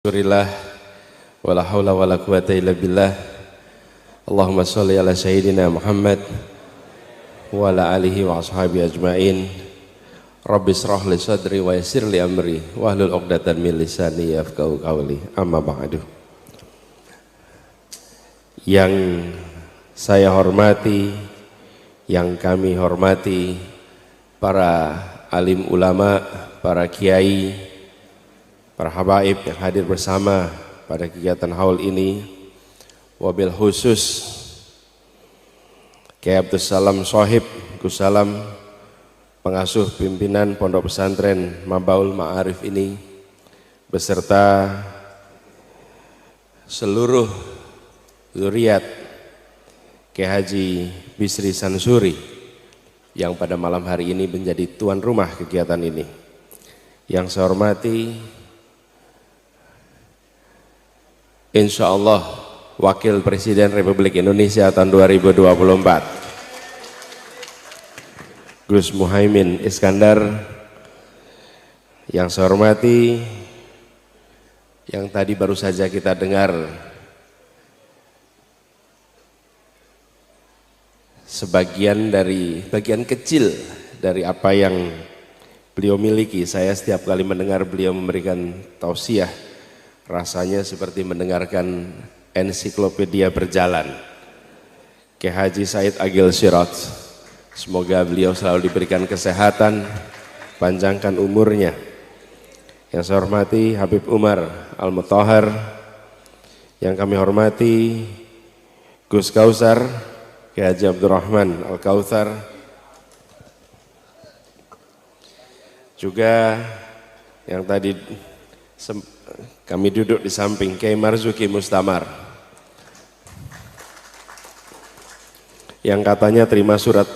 Alhamdulillah wala haula wala quwata illa billah. Allahumma sholli ala sayyidina Muhammad wa ala alihi wa ashabihi ajmain. Rabbi shrah li sadri wa yassir li amri wahlul 'uqdatam min lisani yafqahu qawli. Amma ba'du. Yang saya hormati, yang kami hormati para alim ulama, para kiai, para habaib yang hadir bersama pada kegiatan haul ini, wabil khusus Kiai Abdus Salam Sohib Gus Salam, pengasuh pimpinan Pondok Pesantren Mabaul Ma'arif ini, beserta seluruh zuriat Kiai Haji Bisri Sansuri yang pada malam hari ini menjadi tuan rumah kegiatan ini. Yang saya hormati insya Allah Wakil Presiden Republik Indonesia tahun 2024 Gus Muhaimin Iskandar. Yang saya hormati, yang tadi baru saja kita dengar bagian kecil dari apa yang beliau miliki. Saya setiap kali mendengar beliau memberikan tausiah, rasanya seperti mendengarkan ensiklopedia berjalan. Kiai Haji Said Agil Sirot, semoga beliau selalu diberikan kesehatan, panjangkan umurnya. Yang saya hormati Habib Umar Al-Mutahhar, yang kami hormati Gus Kausar, Kiai Haji Abdurrahman Al-Kautsar, juga yang tadi kami duduk di samping Kiai Marzuki Mustamar, yang katanya terima surat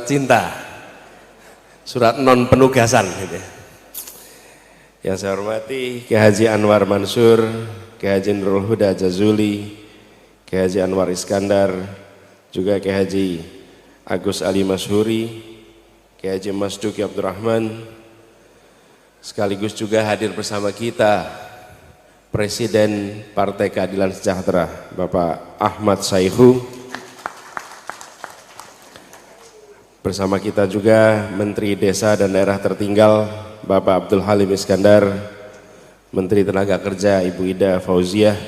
cinta, surat non penugasan gitu. Yang saya hormati Kiai Haji Anwar Mansur, Kiai Haji Nurul Huda Jazuli, Kiai Haji Anwar Iskandar, juga Kiai Haji Agus Ali Mashuri, Kiai Haji Mas Duki Abdurrahman, sekaligus juga hadir bersama kita Presiden Partai Keadilan Sejahtera Bapak Ahmad Saihu, bersama kita juga Menteri Desa dan Daerah Tertinggal Bapak Abdul Halim Iskandar, Menteri Tenaga Kerja Ibu Ida Fauziah,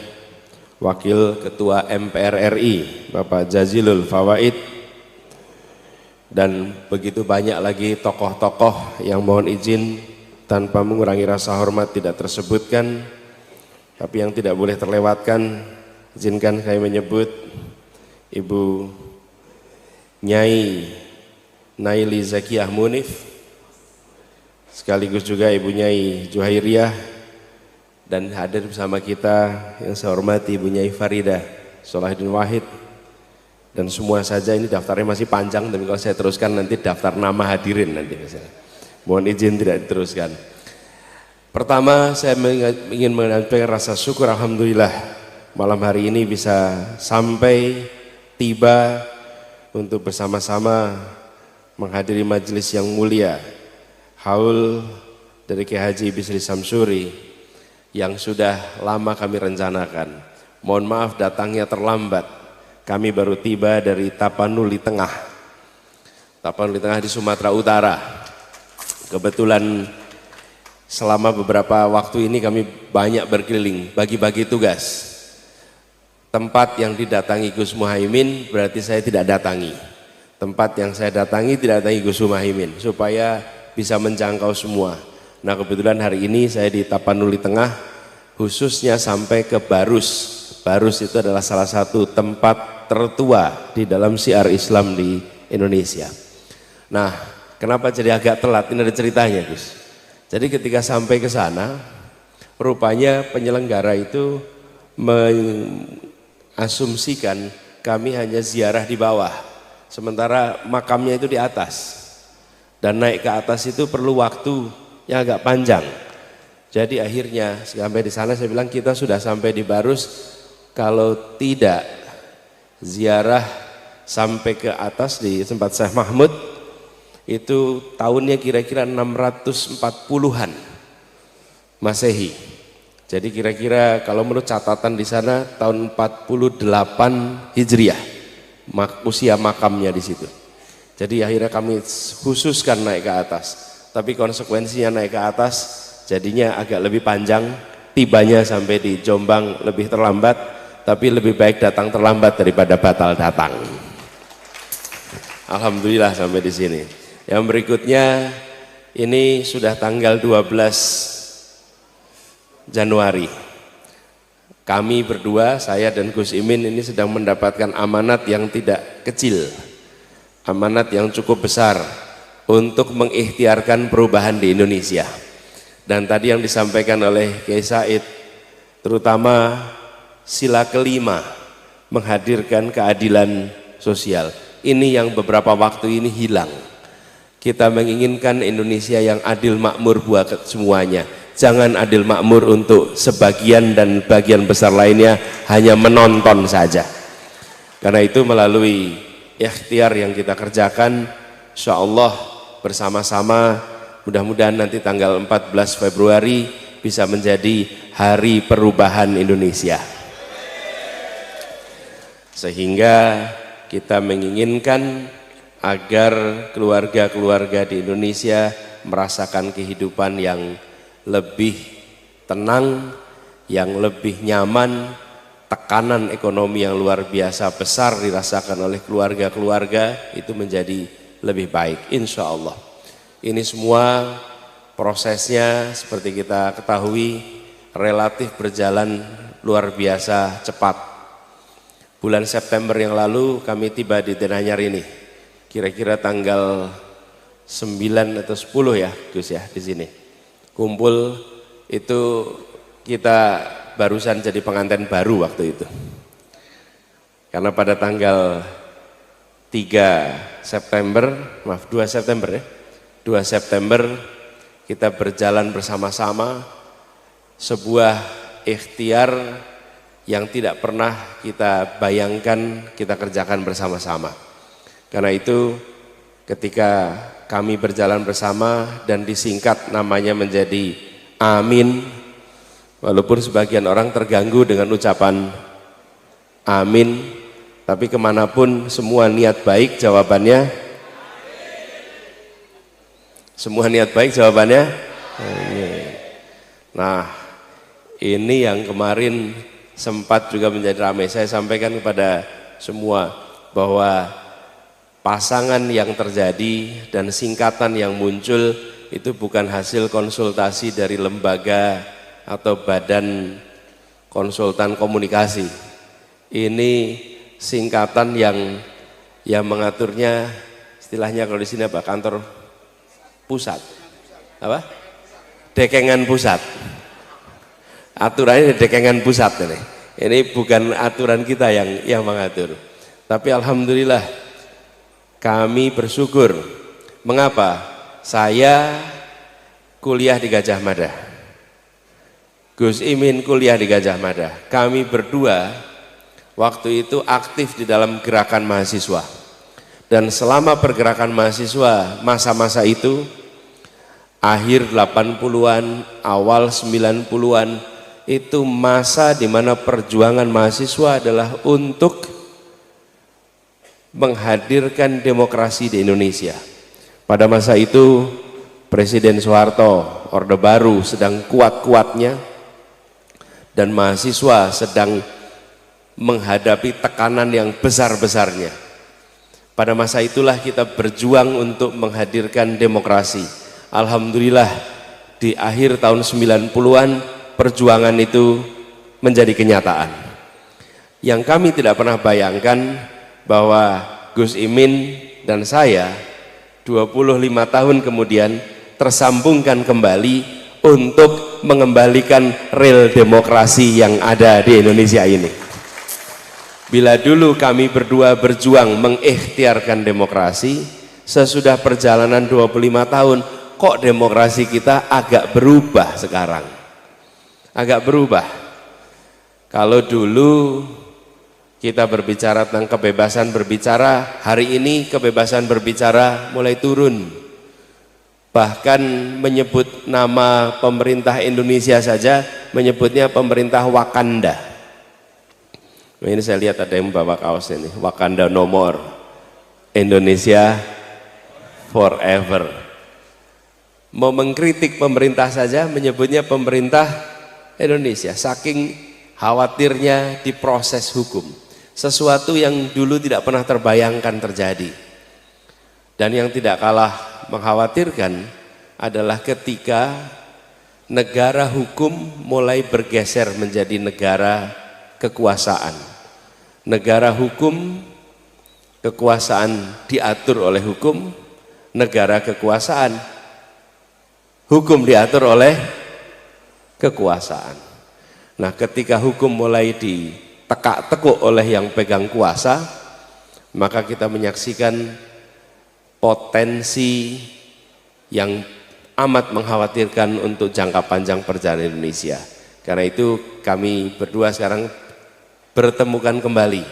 Wakil Ketua MPR RI Bapak Jazilul Fawaid, dan begitu banyak lagi tokoh-tokoh yang mohon izin tanpa mengurangi rasa hormat tidak tersebutkan, tapi yang tidak boleh terlewatkan, izinkan saya menyebut Ibu Nyai Naili Zakiyah Munif, sekaligus juga Ibu Nyai Juhairiyah, dan hadir bersama kita yang saya hormati Ibu Nyai Farida Salahuddin Wahid, dan semua saja. Ini daftarnya masih panjang, tapi kalau saya teruskan nanti daftar nama hadirin nanti misalnya. Mohon izin tidak diteruskan. Pertama, saya ingin menyampaikan rasa syukur, alhamdulillah malam hari ini bisa sampai tiba untuk bersama-sama menghadiri majelis yang mulia haul dari Kiai Haji Bisri Samsuri yang sudah lama kami rencanakan. Mohon maaf datangnya terlambat. Kami baru tiba dari Tapanuli Tengah. Tapanuli Tengah di Sumatera Utara. Kebetulan selama beberapa waktu ini kami banyak berkeliling, bagi-bagi tugas. Tempat yang didatangi Gus Muhaimin berarti saya tidak datangi. Tempat yang saya datangi tidak datangi Gus Muhaimin, supaya bisa menjangkau semua. Nah kebetulan hari ini saya di Tapanuli Tengah, khususnya sampai ke Barus. Barus itu adalah salah satu tempat tertua di dalam syiar Islam di Indonesia. Nah, kenapa jadi agak telat? Ini ada ceritanya, Gus. Jadi ketika sampai ke sana, rupanya penyelenggara itu mengasumsikan kami hanya ziarah di bawah, sementara makamnya itu di atas. Dan naik ke atas itu perlu waktu yang agak panjang. Jadi akhirnya sampai di sana saya bilang kita sudah sampai di Barus. Kalau tidak ziarah sampai ke atas di tempat Syekh Mahmud, itu tahunnya kira-kira 640-an Masehi. Jadi kira-kira kalau menurut catatan di sana tahun 48 Hijriah usia makamnya di situ. Jadi akhirnya kami khususkan naik ke atas. Tapi konsekuensinya naik ke atas jadinya agak lebih panjang, tibanya sampai di Jombang lebih terlambat, tapi lebih baik datang terlambat daripada batal datang. Alhamdulillah sampai di sini. Yang berikutnya ini sudah tanggal 12 Januari. Kami berdua, saya dan Gus Imin ini sedang mendapatkan amanat yang tidak kecil, amanat yang cukup besar untuk mengikhtiarkan perubahan di Indonesia. Dan tadi yang disampaikan oleh Kiai Said, terutama sila kelima, menghadirkan keadilan sosial. Ini yang beberapa waktu ini hilang. Kita menginginkan Indonesia yang adil makmur buat semuanya. Jangan adil makmur untuk sebagian dan bagian besar lainnya hanya menonton saja. Karena itu melalui ikhtiar yang kita kerjakan, insya Allah bersama-sama mudah-mudahan nanti tanggal 14 Februari bisa menjadi hari perubahan Indonesia. Sehingga kita menginginkan agar keluarga-keluarga di Indonesia merasakan kehidupan yang lebih tenang, yang lebih nyaman, tekanan ekonomi yang luar biasa besar dirasakan oleh keluarga-keluarga itu menjadi lebih baik, insya Allah. Ini semua prosesnya seperti kita ketahui relatif berjalan luar biasa cepat. Bulan September yang lalu kami tiba di Denanyar ini, kira-kira tanggal 9 atau 10 ya Gus ya di sini. Kumpul itu kita barusan jadi pengantin baru waktu itu. Karena pada tanggal 3 September, maaf 2 September ya, 2 September kita berjalan bersama-sama sebuah ikhtiar yang tidak pernah kita bayangkan kita kerjakan bersama-sama. Karena itu ketika kami berjalan bersama dan disingkat namanya menjadi Amin, walaupun sebagian orang terganggu dengan ucapan Amin, tapi kemanapun semua niat baik jawabannya semua niat baik jawabannya Amin. Nah ini yang kemarin sempat juga menjadi ramai. Saya sampaikan kepada semua bahwa pasangan yang terjadi dan singkatan yang muncul itu bukan hasil konsultasi dari lembaga atau badan konsultan komunikasi. Ini singkatan yang mengaturnya istilahnya kalau di sini apa? Kantor pusat. Apa? Dekengan pusat. Aturannya dekengan pusat ini. Ini bukan aturan kita yang mengatur. Tapi alhamdulillah kami bersyukur. Mengapa? Saya kuliah di Gajah Mada, Gus Imin kuliah di Gajah Mada. Kami berdua waktu itu aktif di dalam gerakan mahasiswa. Dan selama pergerakan mahasiswa, masa-masa itu, akhir 80-an, awal 90-an, itu masa di mana perjuangan mahasiswa adalah untuk menghadirkan demokrasi di Indonesia. Pada masa itu Presiden Soeharto, Orde Baru sedang kuat-kuatnya dan mahasiswa sedang menghadapi tekanan yang besar-besarnya. Pada masa itulah kita berjuang untuk menghadirkan demokrasi. Alhamdulillah di akhir tahun 90-an perjuangan itu menjadi kenyataan. Yang kami tidak pernah bayangkan bahwa Gus Imin dan saya 25 tahun kemudian tersambungkan kembali untuk mengembalikan rel demokrasi yang ada di Indonesia ini. Bila dulu kami berdua berjuang mengikhtiarkan demokrasi, sesudah perjalanan 25 tahun kok demokrasi kita agak berubah sekarang. Agak berubah. Kalau dulu kita berbicara tentang kebebasan berbicara, hari ini kebebasan berbicara mulai turun. bahkan menyebut nama pemerintah Indonesia saja menyebutnya pemerintah Wakanda. Ini saya lihat ada yang bawa kaos ini, Wakanda no more, Indonesia forever. Mau mengkritik pemerintah saja menyebutnya pemerintah Indonesia, saking khawatirnya diproses hukum, sesuatu yang dulu tidak pernah terbayangkan terjadi. Dan yang tidak kalah mengkhawatirkan adalah ketika negara hukum mulai bergeser menjadi negara kekuasaan. Negara hukum, kekuasaan diatur oleh hukum, negara kekuasaan, hukum diatur oleh kekuasaan. Nah, ketika hukum mulai ditekak-tekuk oleh yang pegang kuasa, maka kita menyaksikan potensi yang amat mengkhawatirkan untuk jangka panjang perjalanan Indonesia. Karena itu kami berdua sekarang bertemukan kembali.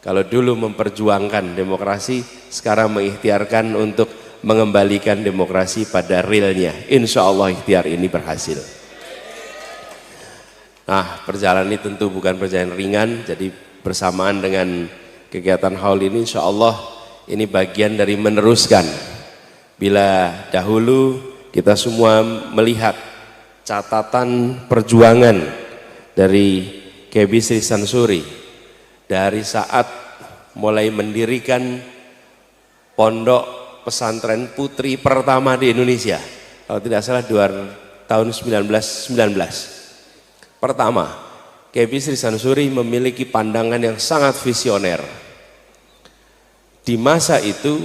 Kalau dulu memperjuangkan demokrasi, sekarang mengikhtiarkan untuk mengembalikan demokrasi pada realnya. Insya Allah ikhtiar ini berhasil. Nah, perjalanan ini tentu bukan perjalanan ringan, jadi bersamaan dengan kegiatan haul ini insya Allah ini bagian dari meneruskan. Bila dahulu kita semua melihat catatan perjuangan dari Kiai Bisri Sansuri dari saat mulai mendirikan pondok pesantren putri pertama di Indonesia, kalau tidak salah tahun 1919. Pertama, Kiai Bisri Sansuri memiliki pandangan yang sangat visioner. Di masa itu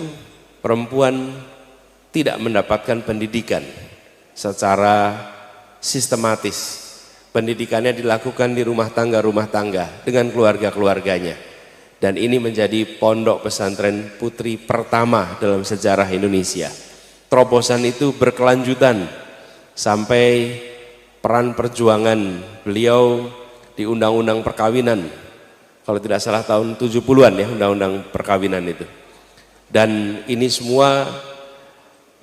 perempuan tidak mendapatkan pendidikan secara sistematis. Pendidikannya dilakukan di rumah tangga dengan keluarga-keluarganya. Dan ini menjadi pondok pesantren putri pertama dalam sejarah Indonesia. Terobosan itu berkelanjutan sampai peran perjuangan beliau di undang-undang perkawinan. Kalau tidak salah tahun 70-an ya, undang-undang perkawinan itu. Dan ini semua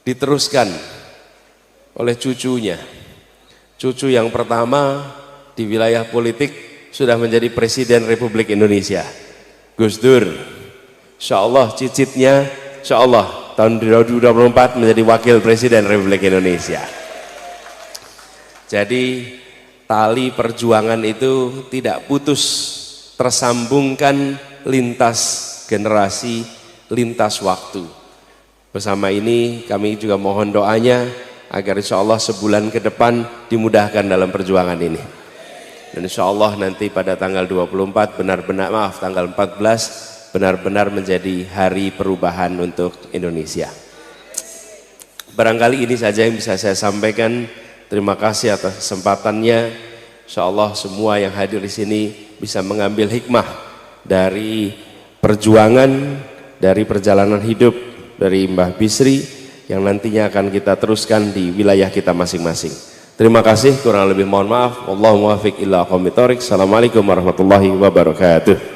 diteruskan oleh cucunya. Cucu yang pertama di wilayah politik sudah menjadi Presiden Republik Indonesia, Gus Dur. Insya Allah cicitnya, insya Allah tahun 2024 menjadi Wakil Presiden Republik Indonesia. Jadi tali perjuangan itu tidak putus, tersambungkan lintas generasi, lintas waktu. Bersama ini kami juga mohon doanya agar insya Allah sebulan ke depan dimudahkan dalam perjuangan ini. Dan insya Allah nanti pada tanggal 24 tanggal 14 benar-benar menjadi hari perubahan untuk Indonesia. Barangkali ini saja yang bisa saya sampaikan. Terima kasih atas kesempatannya. Insya Allah semua yang hadir di sini bisa mengambil hikmah dari perjuangan, dari perjalanan hidup dari Mbah Bisri yang nantinya akan kita teruskan di wilayah kita masing-masing. Terima kasih, kurang lebih mohon maaf. Wallahu muwaffiq ila aqwamit thoriq. Assalamualaikum warahmatullahi wabarakatuh.